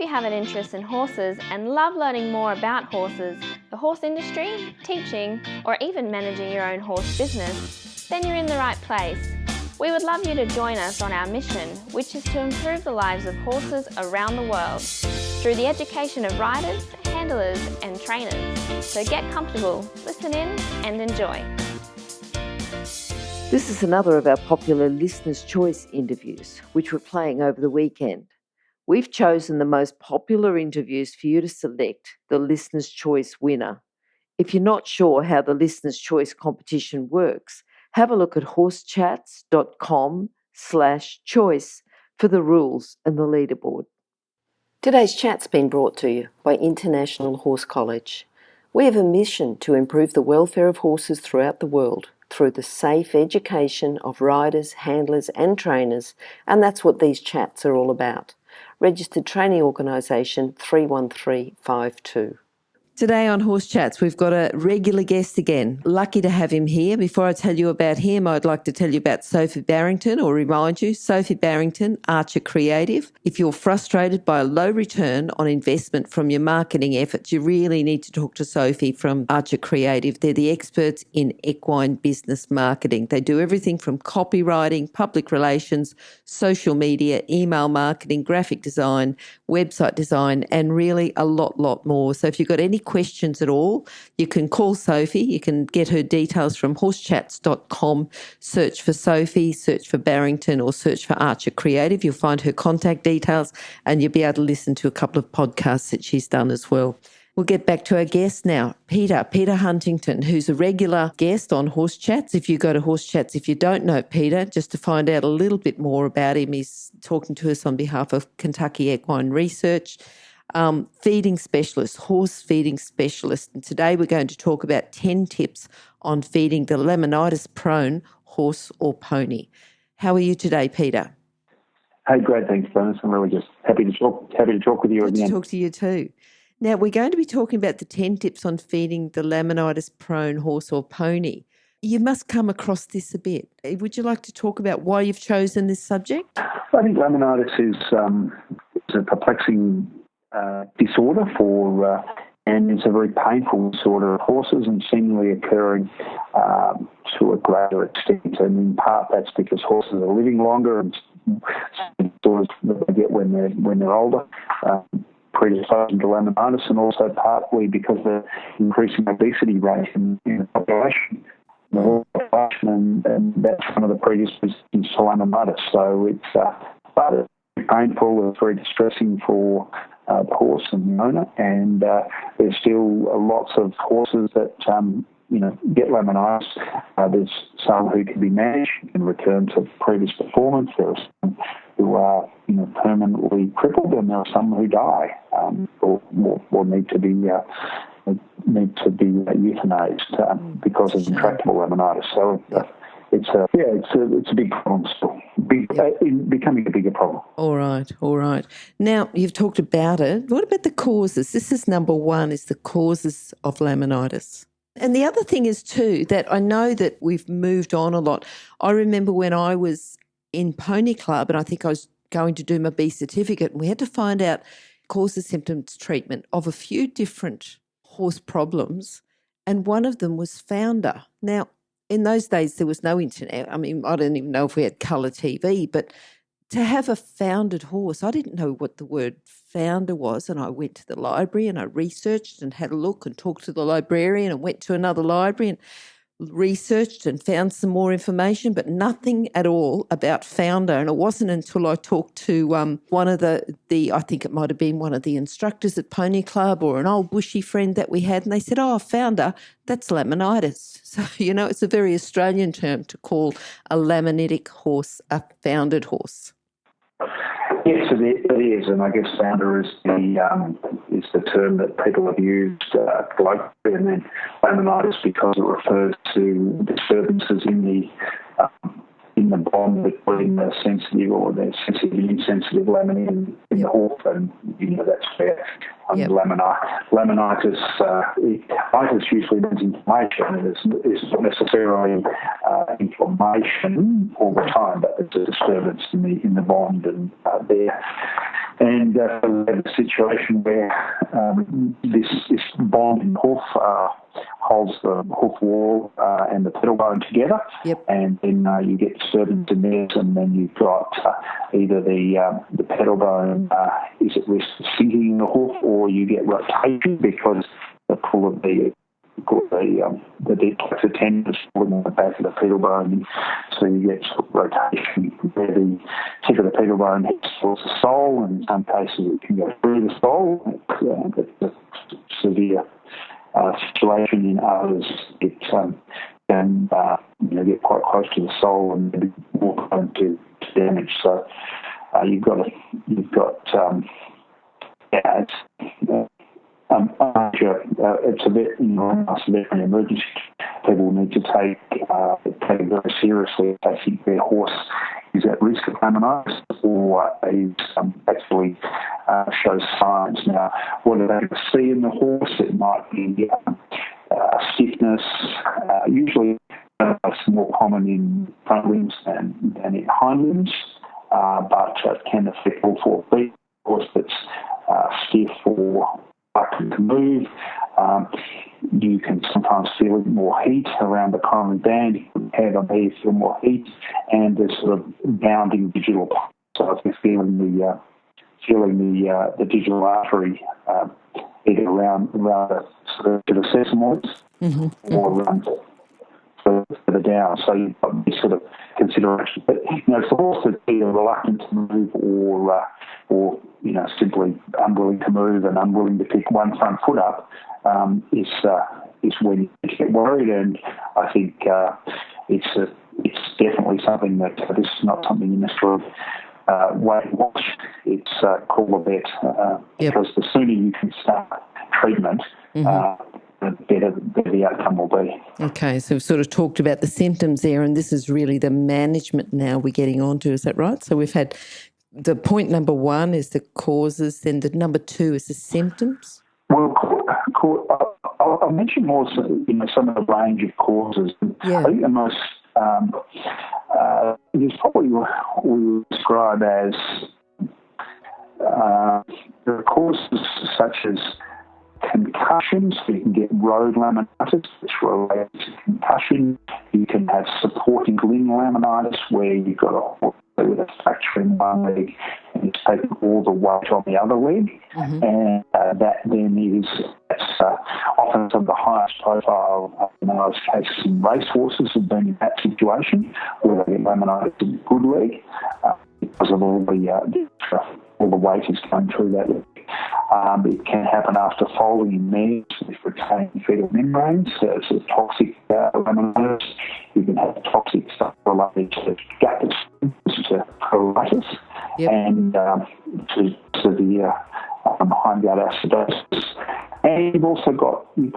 you have an interest in horses and love learning more about horses, the horse industry, teaching, or even managing your own horse business, then you're in the right place. We would love you to join us on our mission, which is to improve the lives of horses around the world through the education of riders, handlers, and trainers. So get comfortable, listen in, and enjoy. This is another of our popular Listener's Choice interviews, which we're playing over the weekend. We've chosen the most popular interviews for you to select the Listener's Choice winner. If you're not sure how the Listener's Choice competition works, have a look at horsechats.com/choice for the rules and the leaderboard. Today's chat's been brought to you by International Horse College. We have a mission to improve the welfare of horses throughout the world through the safe education of riders, handlers and trainers, and that's what these chats are all about. Registered Training Organisation 31352. Today on Horse Chats, we've got a regular guest again. Lucky to have him here. Before I tell you about him, I'd like to tell you about Sophie Barrington, or remind you, Sophie Barrington, Archer Creative. If you're frustrated by a low return on investment from your marketing efforts, you really need to talk to Sophie from Archer Creative. They're the experts in equine business marketing. They do everything from copywriting, public relations, social media, email marketing, graphic design, website design, and really a lot more. So if you've got any questions at all, you can call Sophie. You can get her details from horsechats.com. Search for Sophie, search for Barrington, or search for Archer Creative. You'll find her contact details and you'll be able to listen to a couple of podcasts that she's done as well. We'll get back to our guest now, Peter Huntington, who's a regular guest on Horse Chats. If you go to Horse Chats, if you don't know Peter, just to find out a little bit more about him, he's talking to us on behalf of Kentucky Equine Research. Feeding specialist, horse feeding specialist. And today we're going to talk about 10 tips on feeding the laminitis-prone horse or pony. How are you today, Peter? Hey, great. Thanks, Glenys. I'm really just happy to talk with you again. Good to talk to you too. Now, we're going to be talking about the 10 tips on feeding the laminitis-prone horse or pony. You must come across this a bit. Would you like to talk about why you've chosen this subject? I think laminitis is a perplexing disorder and it's a very painful disorder of horses and seemingly occurring to a greater extent. And in part, that's because horses are living longer and disorders that they get when they're older. Predisposing to laminitis, and also partly because of the increasing obesity rate in the population. And that's one of the predispositions to laminitis. So it's painful, it's very distressing for the horse and the owner, and there's still lots of horses that get laminitis. There's some who can be managed and return to previous performance. There are some who are permanently crippled, and there are some who die or need to be euthanized because of intractable laminitis. So it's a big problem still. Becoming a bigger problem. All right. Now, you've talked about it. What about the causes? This is number one, is the causes of laminitis. And the other thing is too, that I know that we've moved on a lot. I remember when I was in Pony Club, and I think I was going to do my B certificate, and we had to find out causes, symptoms, treatment of a few different horse problems, and one of them was founder. Now, in those days, there was no internet. I mean, I don't even know if we had colour TV, but to have a foundered horse, I didn't know what the word founder was, and I went to the library and I researched and had a look and talked to the librarian and went to another library and researched and found some more information, but nothing at all about founder. And it wasn't until I talked to one of the I think it might have been one of the instructors at Pony Club or an old bushy friend that we had, and they said, founder, that's laminitis. So, it's a very Australian term to call a laminitic horse a foundered horse. Yes, it is, and I guess founder is the term that people have used globally, and then laminitis because it refers to disturbances in the bond between the sensitive or the sensitive and insensitive laminin in the horse, and that's where laminitis usually means inflammation, and it's not necessarily inflammation all the time, but it's a disturbance in the bond and there. And we have a situation where this bonding hoof holds the hoof wall and the pedal bone together. Yep. And then you get disturbance in there, and then you've got either the pedal bone is at risk of sinking in the hoof, or you get rotation because the pull of the deep flexor tendon is pulling on the back of the pedal bone, so you get sort of rotation where the tip of the pedal bone hits towards the sole, and in some cases it can go through the sole. It's a severe situation. In others, it can get quite close to the sole and be more prone to damage. So it's a bit, it's a bit of an emergency. People need to take it very seriously if they think their horse is at risk of laminitis or is actually shows signs. Now, what are they going to see in the horse? It might be stiffness. Usually, it's more common in front limbs than in hind limbs, but it can affect all four feet. Of course, that's stiff or reluctant to move. You can sometimes feel more heat around the coronary band. You can have on there, you feel more heat, and there's sort of bounding digital. So if you're feeling the digital artery either around sort of to the sesamoids or further down. So you've got this sort of consideration. But for horse that's either reluctant to move or simply unwilling to move and unwilling to pick one front foot up, is when you get worried. And I think it's definitely something that this is not something you necessarily wait and watch. It's call a vet because the sooner you can start treatment, the better the outcome will be. Okay, so we've sort of talked about the symptoms there, and this is really the management now we're getting onto. Is that right? So we've had the point number one is the causes, then the number two is the symptoms. Well, I'll mention more some of the range of causes. Yeah. I think the most is probably what we would describe as there are causes such as concussions. So you can get road laminitis, which relates to concussion. You can have supporting limb laminitis, where you've got a horse with a fracture in one leg and it's taking all the weight on the other leg. And that then that's often some of the highest profile laminitis cases in racehorses have been in that situation, where they get laminitis in the good leg because of all the weight is going through that leg. It can happen after foaling in mares with retained fetal membranes, so toxic laminitis. You can have toxic stuff related to gut disease, to colitis, and to severe hindgut acidosis. And you've also got the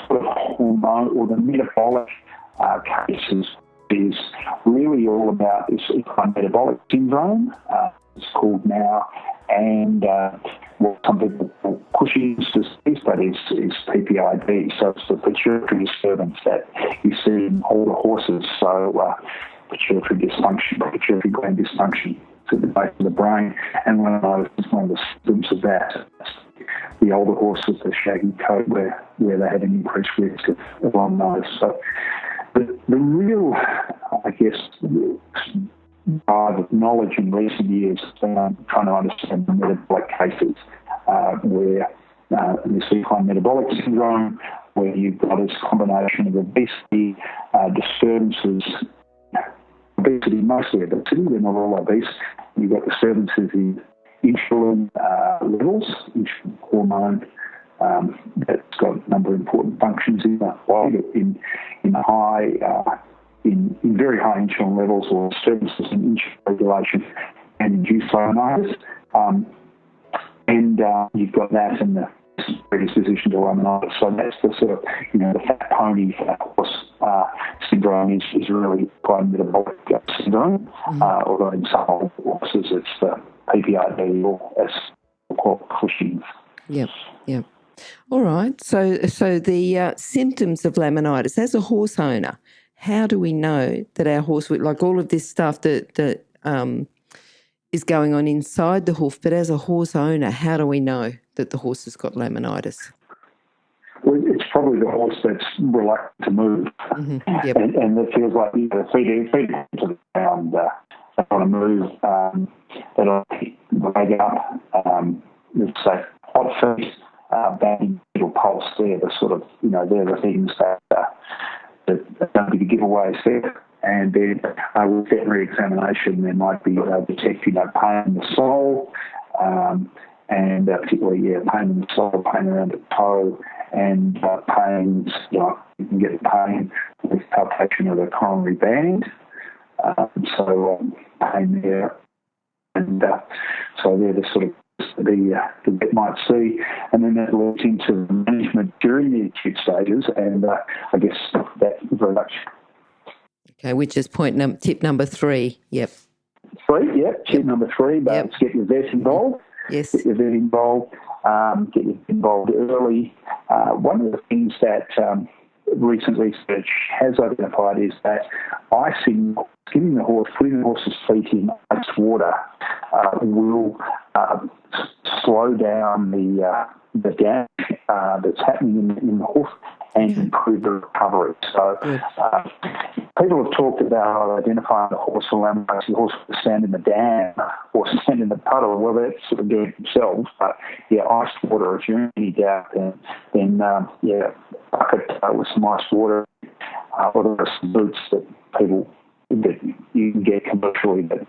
sort of hormone or the metabolic cases is really all about this metabolic syndrome. It's called now, and what some people call Cushing's disease, but is PPID. So it's the pituitary disturbance that you see in older horses. So pituitary gland dysfunction to the base of the brain, and laminitis is one of the symptoms of that. The older horses, the shaggy coat, where they had an increased risk of laminitis. So the real, I guess, of knowledge in recent years trying to understand the metabolic cases where you see metabolic syndrome, where you've got this combination of obesity, disturbances, mostly obesity, they're not all obese. You've got disturbances in insulin levels, insulin hormone, that's got a number of important functions in the body, in very high insulin levels or disturbances in insulin regulation and induce laminitis. And you've got that in the predisposition to laminitis. So that's the sort of, the fat pony, fat horse syndrome is really quite a metabolic syndrome, although in some older horses it's the PPID or as called Cushing's. Yep. All right. So the symptoms of laminitis, as a horse owner, how do we know that our horse, like all of this stuff that is going on inside the hoof, but as a horse owner, how do we know that the horse has got laminitis? Well, it's probably the horse that's reluctant to move, Yep. and it feels like the feet to the ground. They want to move. They don't leg up. Let's say hot feet, bang, little pulse. They're the sort of they're the things that are going to be the giveaways there. And then with veterinary examination, there might be detecting pain in the sole, and particularly pain in the sole, pain around the toe, and pains. You can get pain with palpation of the coronary band. Pain there, and so they're the sort of the vet might see, and then that leads into the management during the acute stages, and I guess that very much. Okay, which is tip number 3. Yep. Tip number 3, but let's get your vet involved. Yes. Get your vet involved. Get you involved early. One of the things that recent research has identified is that icing, putting the horse's feet in ice water, will slow down the damage that's happening in the hoof and improve the recovery. So people have talked about identifying the horse for laminitis. The horse will stand in the dam or stand in the puddle. Well, they're sort of doing it themselves. But iced water, if you're in any doubt, then bucket with some iced water, or there are some boots that you can get commercially that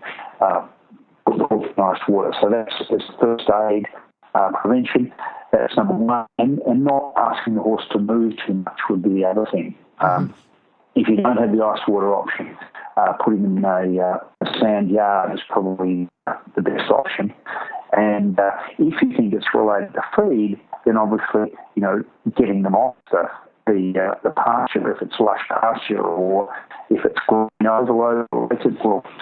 put the horse in iced water. So that's first aid prevention. That's number one. And not asking the horse to move too much would be the other thing. If you don't have the ice water option, putting them in a sand yard is probably the best option. And if you think it's related to feed, then obviously, getting them off the pasture, if it's lush pasture, or if it's grain overload, or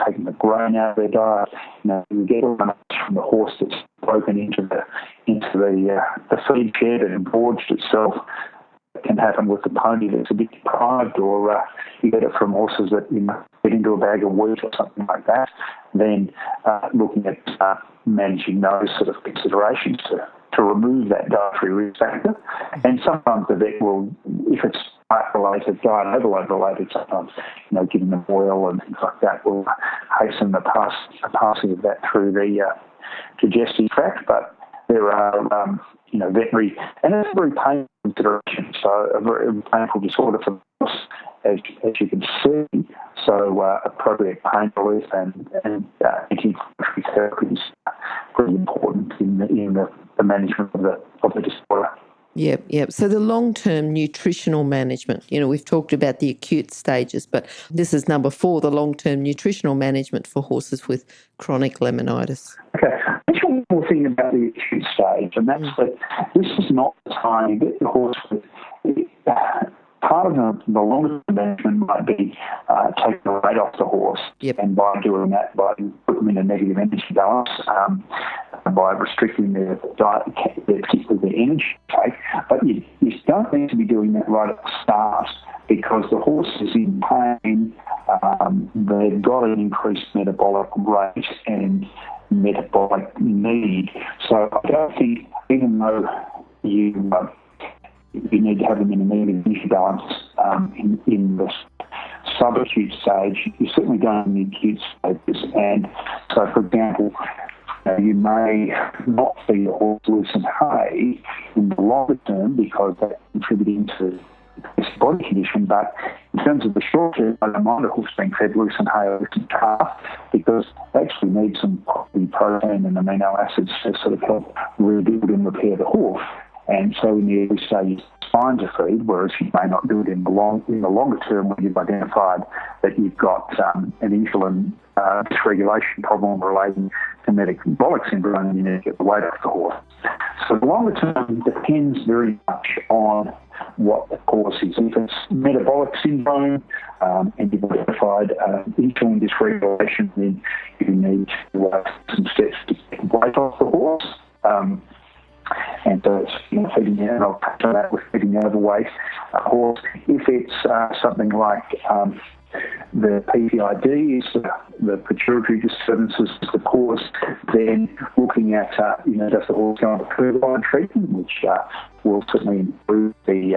taking the grain out of their diet, you get enough from the horse that's broken into the feed shed and engorged itself. It can happen with the pony that's a bit deprived, or you get it from horses that get into a bag of wheat or something like that. Then looking at managing those sort of considerations to remove that dietary risk factor. And sometimes the vet will, if it's diet overload related, sometimes giving them oil and things like that will hasten the passing of that through the digestive tract. But there are veterinary, and it's a very painful consideration, so a very painful disorder for the horse, as you can see. So appropriate pain relief and anti-inflammatory therapy is pretty important in the management of the disorder. Yep. So the long-term nutritional management, we've talked about the acute stages, but this is number 4, the long-term nutritional management for horses with chronic laminitis. Okay. One more thing about the acute stage, and that's that this is not the time you get the horse with. Part of the longer management might be taking the weight off the horse, and by doing that, by putting them in a negative energy balance, by restricting their diet, particularly their energy intake. But you don't need to be doing that right at the start, because the horse is in pain. They've got an increased metabolic rate and metabolic need. So I don't think, even though you need to have them in a negative energy balance in the subacute stage, you certainly don't in the acute stages. And so, for example, you may not feed a horse loose and hay in the longer term because that's contributing to this body condition, but in terms of the short term, I don't mind a horse being fed loose and hay or loose and calf, because they actually need some protein and amino acids to sort of help rebuild and repair the hoof. And so in the early stages, it's fine to feed, whereas you may not do it in the longer term when you've identified that you've got an insulin dysregulation problem relating to metabolic syndrome, and you need to get the weight off the horse. So the longer term depends very much on what the cause is. If it's metabolic syndrome and you've identified insulin dysregulation, then you need to some steps to get the weight off the horse. And so it's feeding, and I'll touch on that with feeding the overweight horse. If it's something like the PPID is the pituitary disturbances is the cause. Then looking at, does the horse go on a turbine treatment, which will certainly improve the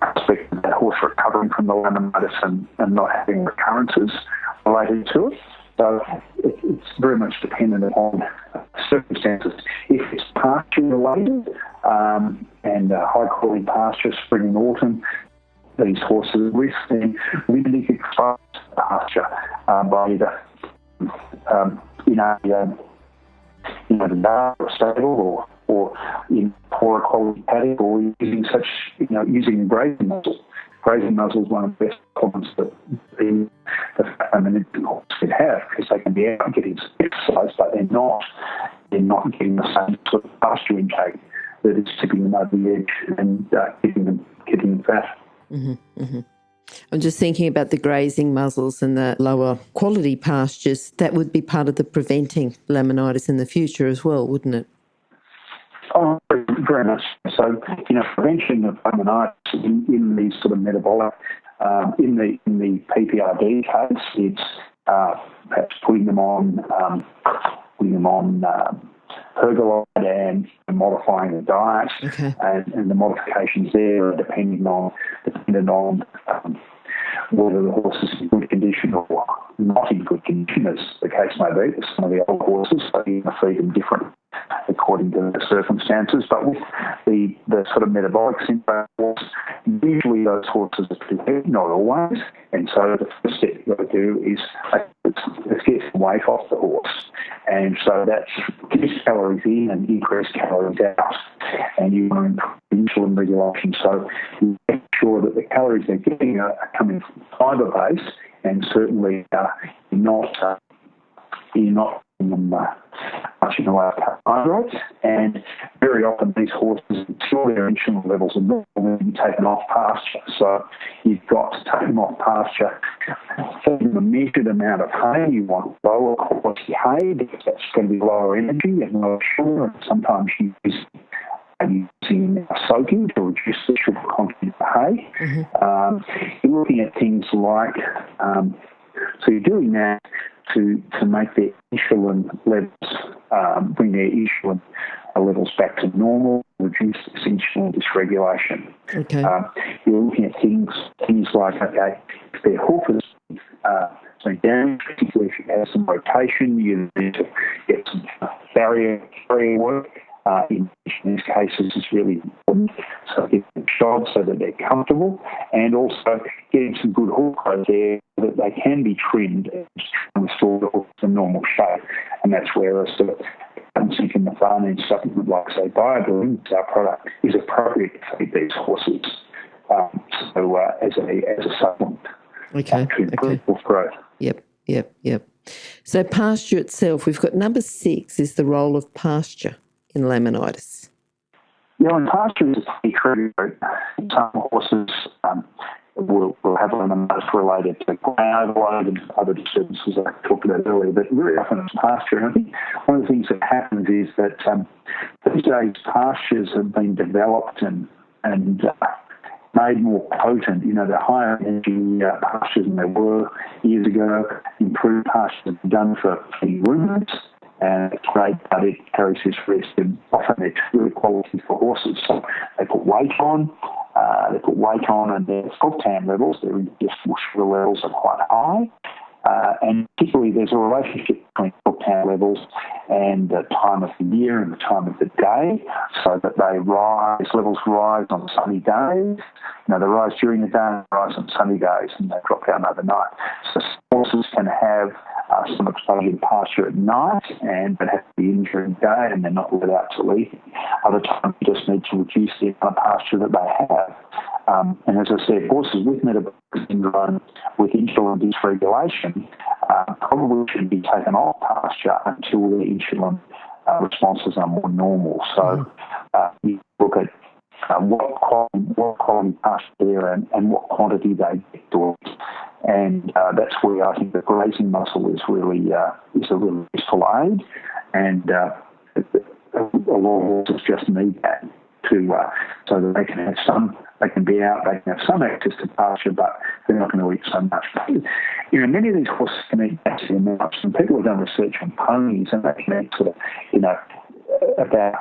aspect of that horse recovering from the laminitis and not having recurrences related to it. So it's very much dependent upon circumstances. If it's pasture related and high quality pasture, spring and autumn, these horses risk then limiting exposure to pasture by either the yard or stable or in poorer quality paddock, or using grazing muzzle. Grazing muzzle is one of the best problems that the fat-limited horse can have, because they can be out getting exercise, but they're not getting the same sort of pasture intake that is tipping them over the edge and getting them fat. Mm-hmm, mm-hmm. I'm just thinking about the grazing muzzles and the lower quality pastures. That would be part of the preventing laminitis in the future as well, wouldn't it? Oh, very much. So, prevention of laminitis in these sort of metabolic, in the PPRD case, it's perhaps putting them on pergolide and modifying the diet, okay. and the modifications there are dependent on whether the horse is in good condition or not in good condition, as the case may be. Some of the old horses, so you can feed them different according to the circumstances. But with the sort of metabolic syndrome horse, usually those horses are pretty heavy, not always. And so the first step you've got to do is let's get some weight off the horse. And so that's reduce calories in and increase calories out. And you want to improve insulin regulation. So you make sure that the calories they're getting are coming from fibre-based, and certainly you're not giving them much in the way of carbohydrates. And very often these horses, until their insulin levels are normal, will be taken off pasture. So you've got to take them off pasture, feed them a measured amount of hay. You want lower quality hay because that's going to be lower energy and lower sugar. And sometimes you using soaking to reduce the sugar content of the hay. Mm-hmm. You're looking at things like, so you're doing that to make their insulin levels, bring their insulin levels back to normal, reduce this insulin dysregulation. Okay. You're looking at things like, okay, if their hoof is damaged, particularly if you have some rotation, you need to get some barrier work. In these cases is really important. So get them shod so that they're comfortable, and also getting some good hoof growth there so that they can be trimmed and restore the hoof to normal shape. And that's where a sort of zinc and methionine supplement like, say, BioBloom, our product, is appropriate to feed these horses as a supplement to improve hoof growth. Yep. So pasture itself, we've got number 6 is the role of pasture in laminitis. Yeah, and pasture is pretty critical. Some horses will have laminitis related to grain overload and other disturbances I talked about earlier, but very often it's pasture. And I think one of the things that happens is that these days pastures have been developed and made more potent. They're higher energy pastures than they were years ago. Improved pastures have been done for feeding ruminants. And it's great, but it carries this risk, and often it's really quality for horses. So they put weight on, and their fructan levels, their ingestible sugar levels are quite high. And particularly there's a relationship between fructan levels and the time of the year and the time of the day, so that these levels rise on sunny days. They rise during the day and rise on sunny days, and they drop down overnight. So horses can have some exposure to pasture at night but have to be in during the day, and they're not let out to eat. Other times you just need to reduce the amount of pasture that they have. And as I said, horses with metabolic syndrome, with insulin dysregulation, probably should be taken off pasture until their insulin responses are more normal. So you look at what quality pasture there and what quantity they get to it. And that's where I think the grazing muscle is really a really useful aid, and a lot of horses just need that. so that they can have some, they can be out, they can have some access to pasture, but they're not going to eat so much. Many of these horses can eat massive amounts, and people have done research on ponies, and they can eat sort of, about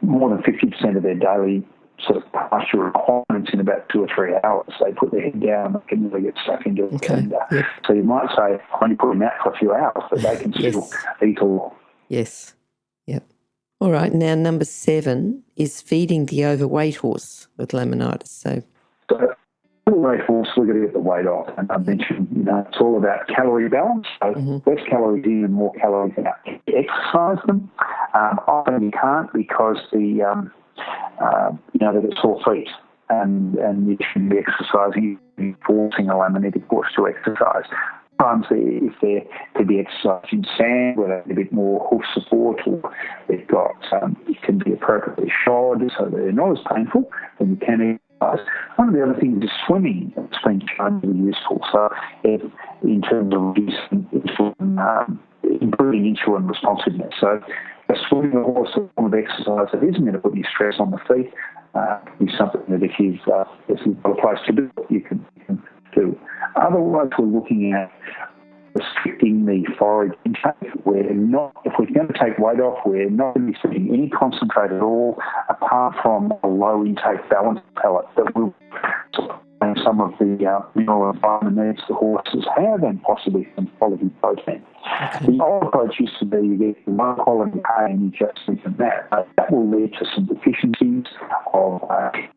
more than 50% of their daily sort of pasture requirements in about 2 or 3 hours. They put their head down and they can really get stuck into it. Okay. And, Yep. So you might say, when you put them out for a few hours, but they can still eat a lot. Yes. Yep. All right. Now, number 7 is feeding the overweight horse with laminitis. So overweight horse, we're going to get the weight off. And I mentioned, it's all about calorie balance. So less calories in and more calories out. Exercise them. Often you can't because they get sore feet. And you shouldn't be exercising, you're forcing a laminitic horse to exercise. Sometimes if they could be exercising sand where they have a bit more hoof support, or they've got, it can be appropriately shod so they're not as painful, then you can exercise. One of the other things is swimming. It's been shown to be useful. So in terms of reducing insulin, improving insulin responsiveness. So swimming a horse is a form of exercise that isn't going to put any stress on the feet. Is something that if you've got a place to do it, you can do. Otherwise, we're looking at restricting the forage intake. If we're going to take weight off, we're not going to be feeding any concentrate at all, apart from a low intake balance pellet that will supply some of the mineral and vitamin needs the horses have, and possibly some quality protein. Okay. The old approach used to be you get low quality hay and you just feed them that. That will lead to some deficiencies of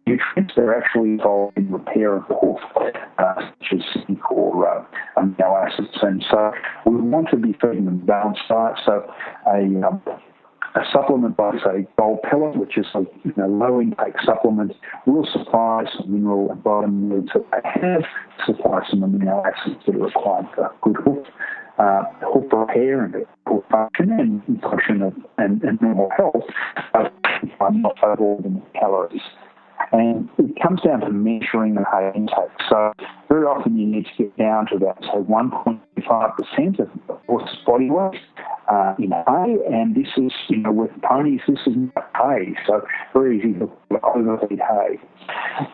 nutrients that are actually involved in repair of the hoof, such as zinc or amino acids. And so we want to be feeding them balanced diet. So a supplement like, say, gold pellet, which is a low intake supplement, will supply some mineral and vitamin needs that they have, supply some amino acids that are required for good hoof repair and hoof function and normal health, but not overall calories. And it comes down to measuring the hay intake. So very often you need to get down to about, say, 1.5% of the horse's body weight in hay. And this is, with ponies, this is not hay. So very easy to overfeed hay.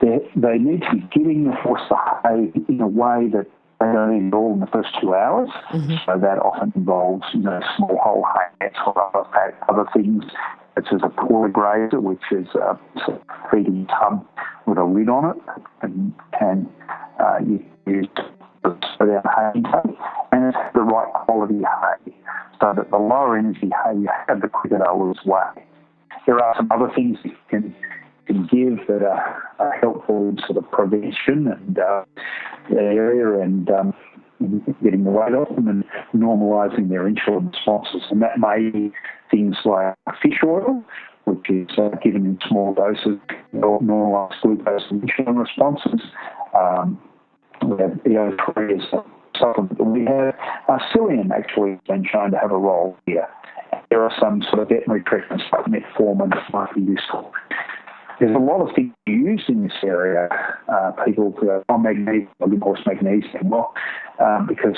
They need to be giving the horse the hay in a way that they don't eat it all in the first 2 hours. So that often involves, small whole hay nets or other things. Such as a porter grazer, which is a sort of feeding tub with a lid on it, and you use to spread out hay intake, and it's the right quality hay, so that the lower energy hay you have, the quicker they'll lose weight. There are some other things you can give that are helpful in sort of prevention and area and getting the weight off them and normalising their insulin responses. And that may be things like fish oil, which is given in small doses, normalise glucose and insulin responses. We have EO3 as a supplement. We have psyllium actually has been shown to have a role here. There are some sort of veterinary treatments like metformin that might be useful. There's a lot of things used in this area. People go, magnesium, I'll give horse magnesium. Well, because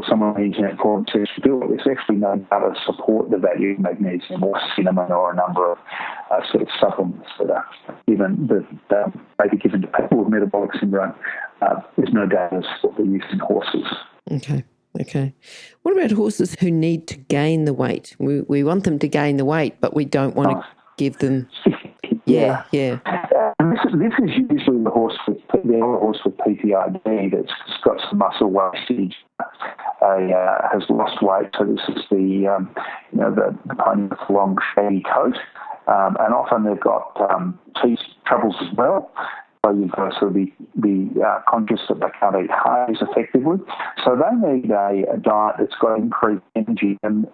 someone on the internet forum says to do it, there's actually no data to support the value of magnesium or cinnamon or a number of sort of supplements that are given, that may be given to people with metabolic syndrome. There's no data to support the use in horses. Okay. What about horses who need to gain the weight? We want them to gain the weight, but we don't want to give them... Yeah. This is usually the older horse with PTID that's got some muscle wastage, has lost weight. So this is the pony with the long shaggy coat, and often they've got teeth troubles as well. So you've got to sort of be conscious that they can't eat hay as effectively. So they need a diet that's got increased energy and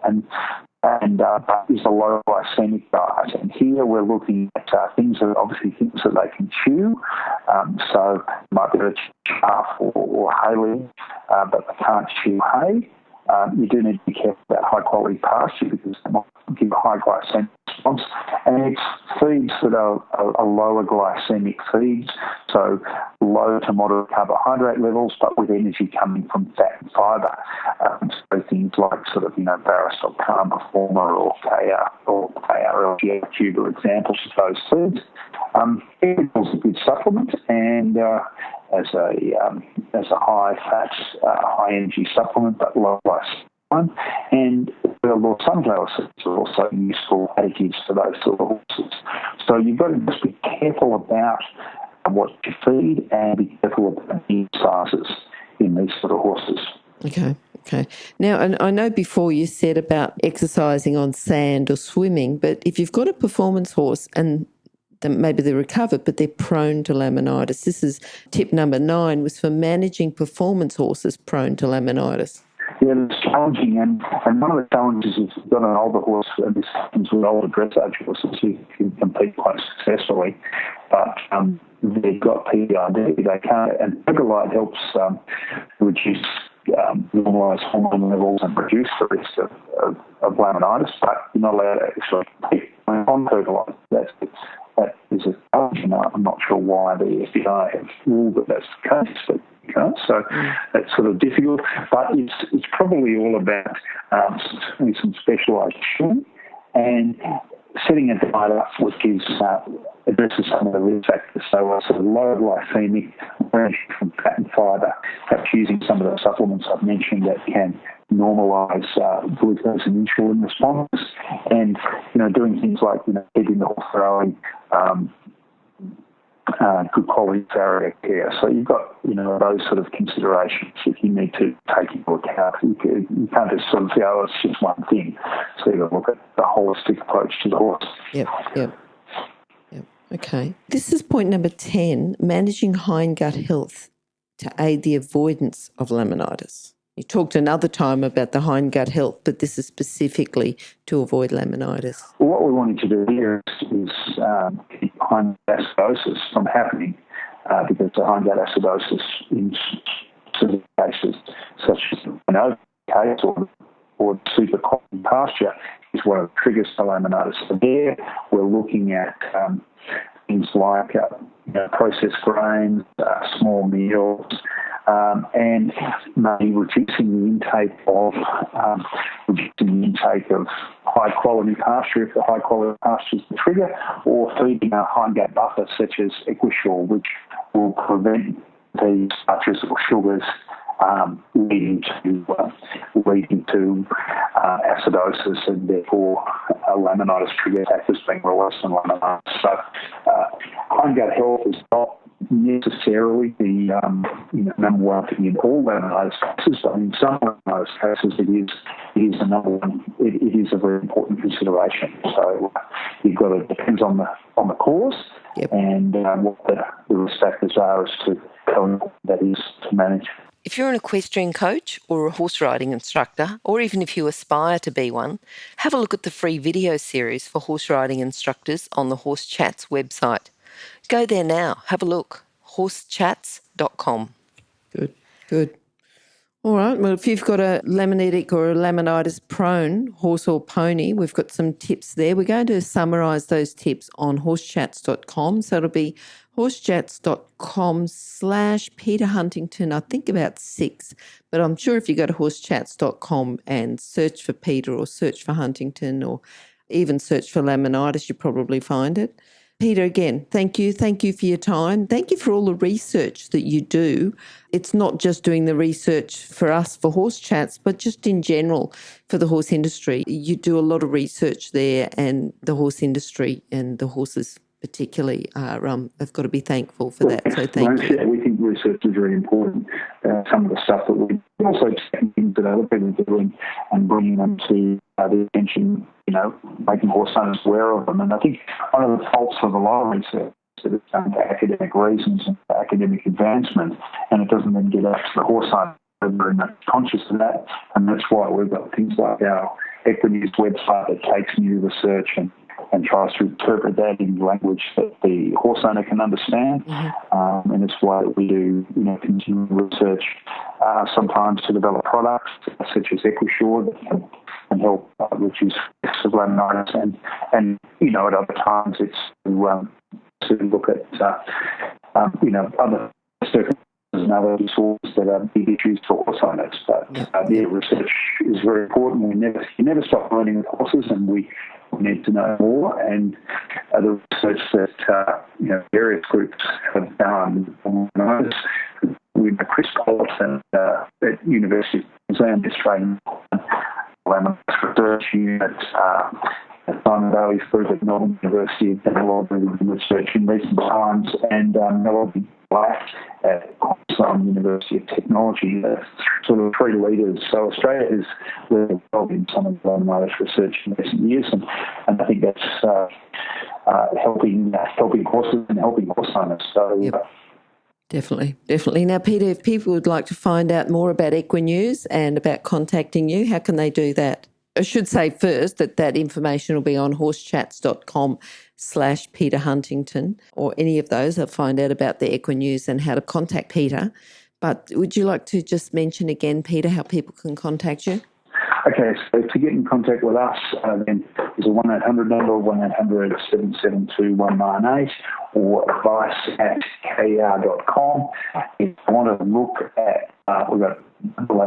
but is a low glycemic diet. And here we're looking at things that they can chew. So it might be a chaff or hay, but they can't chew hay. You do need to be careful about high quality pasture because they might give a high glycemic response. And it's feeds that are lower glycemic feeds, so low to moderate carbohydrate levels, but with energy coming from fat and fibre. So things like Baristol Calm Performer or KRLG Cube are examples of those foods. It's a good supplement, and as a high fat, high energy supplement, but low glycemic. And sunflower seeds are also useful additives for those sort of horses. So you've got to just be careful about what you feed and be careful about the sizes in these sort of horses. Okay. Now, and I know before you said about exercising on sand or swimming, but if you've got a performance horse and maybe they're recovered, but they're prone to laminitis. This is tip number 9, was for managing performance horses prone to laminitis. Yeah, it's challenging, and one of the challenges is you've got an older horse, and this happens with older dressage horses who can compete quite successfully, but they've got PID, they can't, and Pergolide helps reduce normalise hormone levels and reduce the risk of laminitis, but you're not allowed to actually compete on Pergolide. That is a challenge, and I'm not sure why the FBI have ruled that that's the case, but so that's sort of difficult. But it's probably all about some specialisation and setting a diet up which addresses some of the risk factors. So low glycemic, energy from fat and fibre, perhaps using some of the supplements I've mentioned that can normalise glucose and insulin response, and doing things like keeping the horse throwing, good quality farrier care. So you've got those sort of considerations that you need to take into account. You can't just sort of say, it's just one thing. So you've got to look at the holistic approach to the horse. Yep. Okay. This is point number 10, managing hindgut health to aid the avoidance of laminitis. You talked another time about the hindgut health, but this is specifically to avoid laminitis. Well, what we wanted to do here is keep hindgut acidosis from happening, because the hindgut acidosis in certain cases, such as an case or super common pasture, is one of the triggers for laminitis. So there we're looking at things like processed grains, small meals, and maybe reducing the intake of high quality pasture if the high quality pasture is the trigger, or feeding a hindgut buffer such as Equisure, which will prevent these starches or sugars leading to acidosis, and therefore laminitis trigger factors being released in laminitis. So hindgut health is not necessarily the number one thing in all laminitis cases, but in some laminitis cases it is the number one. It is a very important consideration. So you've got to, depends on the cause. Yep. And what the risk factors are as to how important that is to manage. If you're an equestrian coach or a horse riding instructor, or even if you aspire to be one, have a look at the free video series for horse riding instructors on the Horse Chats website. Go there now, have a look, horsechats.com. Good. All right, well, if you've got a laminitic or a laminitis prone horse or pony, we've got some tips there. We're going to summarise those tips on horsechats.com. So it'll be horsechats.com/Peter Huntington, I think about 6. But I'm sure if you go to horsechats.com and search for Peter or search for Huntington or even search for laminitis, you probably find it. Peter, again, thank you. Thank you for your time. Thank you for all the research that you do. It's not just doing the research for us for Horse Chats, but just in general for the horse industry. You do a lot of research there, and the horse industry and the horses particularly have got to be thankful for that. So thank you. Yeah, we think research is really important. Some of the stuff that we also taking things that other people are doing and bringing them to the attention, making horse owners aware of them. And I think one of the faults of a lot of research is that it's done for academic reasons and for academic advancement, and it doesn't then get out to the horse owner. We're very much conscious of that, and that's why we've got things like our Equinews website that takes new research and tries to interpret that in language that the horse owner can understand. Mm-hmm. And it's why we do, continuing research, sometimes to develop products such as Equisure that can help reduce risks of laminitis, and at other times it's to look at other circumstances and other disorders that are big issues for horse owners. But research is very important. You never stop learning with horses, and we need to know more. And the research that various groups have done, with Chris Collison at University of Queensland, Australian research unit, Simon Bailey's group at Melbourne University have done a lot of research in recent times, and Melody Black at Queensland University of Technology, sort of three leaders. So Australia has really involved in some of the most research in recent years, and I think that's helping horses and helping horse owners. So. Definitely. Now, Peter, if people would like to find out more about Equinews and about contacting you, how can they do that? I should say first that information will be on horsechats.com/Peter Huntington, or any of those. I'll find out about the Equinews and how to contact Peter. But would you like to just mention again, Peter, how people can contact you? Okay, so to get in contact with us, then there's a 1-800 number, 1-800-772-198, or advice@ker.com. If you want to look at, we've got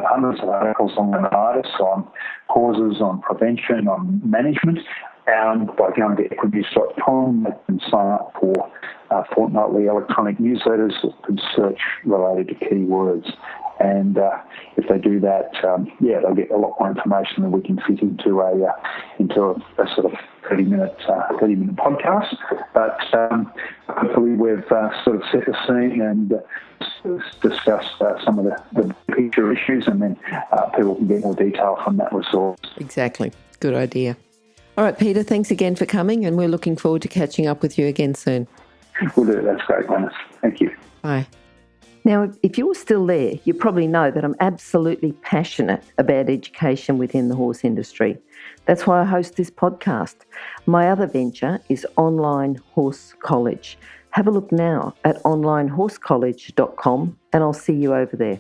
hundreds of articles on lemonitis, on causes, on prevention, on management, and by going to equinews.com, they can sign up for fortnightly electronic newsletters that can search related to keywords. And if they do that, they'll get a lot more information that we can fit into a sort of 30-minute podcast. But hopefully we've sort of set the scene and discussed some of the picture issues, and then people can get more detail from that resource. Exactly. Good idea. All right, Peter, thanks again for coming, and we're looking forward to catching up with you again soon. We'll do it. That's great, Glenys. Thank you. Bye. Now, if you're still there, you probably know that I'm absolutely passionate about education within the horse industry. That's why I host this podcast. My other venture is Online Horse College. Have a look now at onlinehorsecollege.com, and I'll see you over there.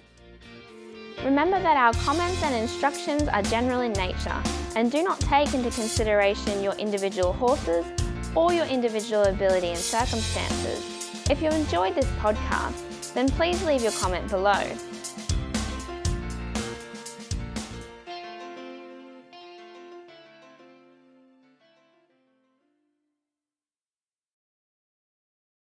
Remember that our comments and instructions are general in nature and do not take into consideration your individual horses or your individual ability and circumstances. If you enjoyed this podcast, then please leave your comment below.